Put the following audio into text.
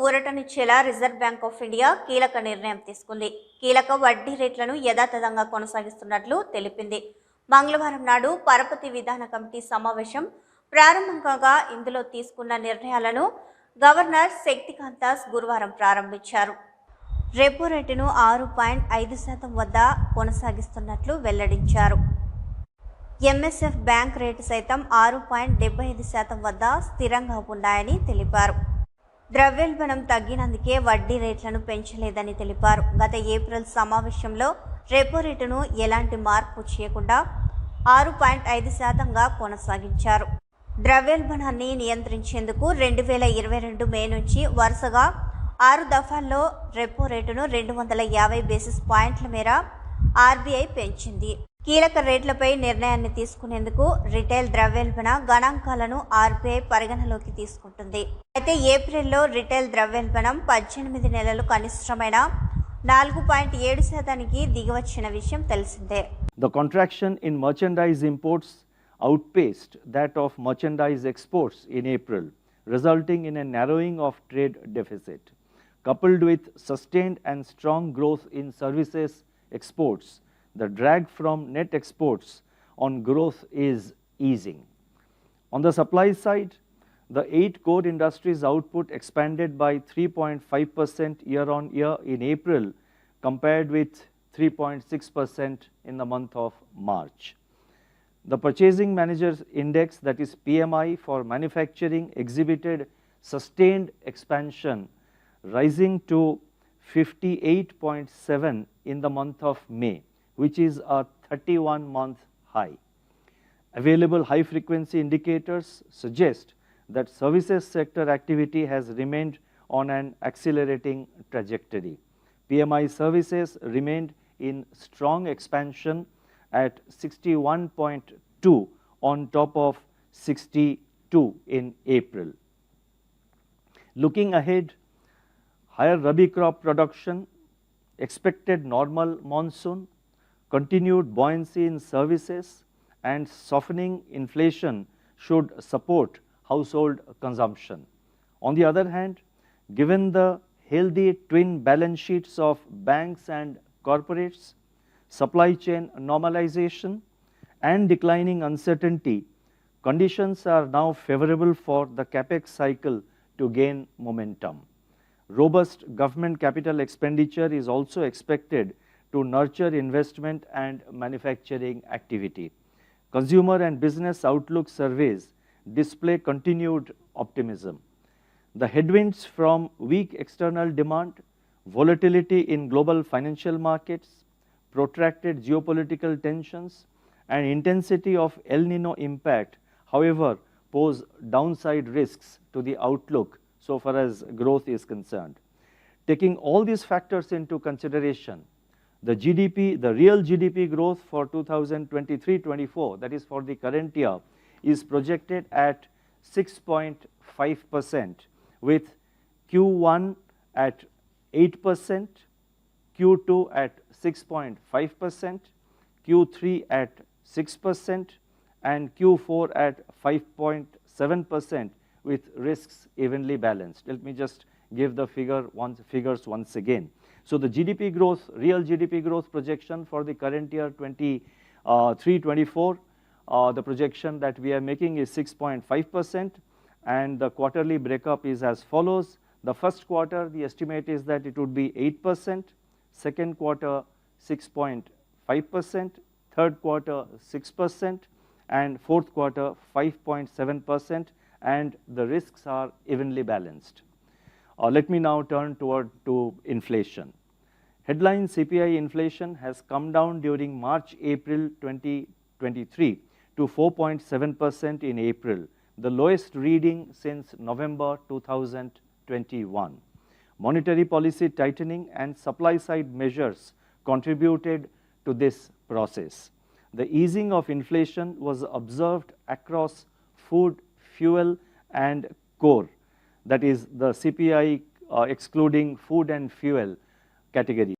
ఊరటనిచ్చేలా reserve bank of India కీలక నిర్ణయం తీసుకుంది. కీలక వడ్డీ రేట్లను యథాతథంగా కొనసాగిస్తున్నట్లు తెలిపింది. మంగళవారం నాడు పరపతి విధాన కమిటీ సమావేశం ప్రారంభం కాగా ఇందులో తీసుకున్న నిర్ణయాలను గవర్నర్ శక్తికాంత దాస్ గురువారం ప్రారంభించారు. రెపో రేటును 6.5% వద్ద కొనసాగిస్తున్నట్లు వెల్లడించారు. ఎంఎస్ఎఫ్ బ్యాంక్ రేటు సైతం 6.75% వద్ద స్థిరంగా ఉన్నాయని తెలిపారు. ద్రవ్యోల్బణం తగ్గినందుకే వడ్డీ రేట్లను పెంచలేదని తెలిపారు. గత ఏప్రిల్ సమావేశంలో రెపో రేటును ఎలాంటి మార్పు చేయకుండా 6.5%గా కొనసాగించారు. ద్రవ్యోల్బణాన్ని నియంత్రించేందుకు 2022 మే నుంచి వరుసగా 6 దఫాల్లో రెపో రేటును 250 బేసిస్ పాయింట్ల మేర ఆర్బీఐ పెంచింది. కీలక రేట్లపై నిర్ణయాన్ని తీసుకునేందుకు రిటైల్ ద్రవ్యోల్బణ గణాంకాలను ఆర్బీఐ పరిగణలోకి తీసుకుంటుంది. అయితే ఏప్రిల్లో రిటైల్ ద్రవ్యోల్బణం 18 నెలలు కనిష్టమైన 4.7%కి దిగివచ్చిన విషయం తెలిసిందే. The contraction in merchandise imports outpaced that of merchandise exports in April, resulting in a narrowing of trade deficit. Coupled with sustained and strong growth in services exports, the drag from net exports on growth is easing. On the supply side, the 8 core industries output expanded by 3.5% year-on-year in April, compared with 3.6% in the month of March. The Purchasing Managers Index, that is PMI, for manufacturing exhibited sustained expansion, rising to 58.7 in the month of May, which is a 31-month high. Available high-frequency indicators suggest that services sector activity has remained on an accelerating trajectory. PMI services remained in strong expansion at 61.2 on top of 62 in April. Looking ahead, higher Rabi crop production, expected normal monsoon, continued buoyancy in services, and softening inflation should support household consumption. On the other hand, given the healthy twin balance sheets of banks and corporates, supply chain normalization, and declining uncertainty, conditions are now favorable for the capex cycle to gain momentum. Robust government capital expenditure is also expected to nurture investment and manufacturing activity. Consumer and business outlook surveys display continued optimism. The headwinds from weak external demand, volatility in global financial markets, protracted geopolitical tensions, and intensity of El Nino impact, however, pose downside risks to the outlook so far as growth is concerned. Taking all these factors into consideration, the real GDP growth for 2023-24, that is for the current year, is projected at 6.5%, with Q1 at 8%, Q2 at 6.5%, Q3 at 6%, and Q4 at 5.7%, with risks evenly balanced. Let me just give the figures once again. So the GDP growth, real GDP growth projection for the current year 23-24, the projection that we are making is 6.5%, and the quarterly breakup is as follows. The first quarter, the estimate is that it would be 8%, second quarter 6.5%, third quarter 6%, and fourth quarter 5.7%, and the risks are evenly balanced. Let me now turn to inflation. Headline CPI inflation has come down during March-April 2023 to 4.7% in April, the lowest reading since November 2021. Monetary policy tightening and supply-side measures contributed to this process. The easing of inflation was observed across food, fuel, and core, that is the CPI excluding food and fuel category.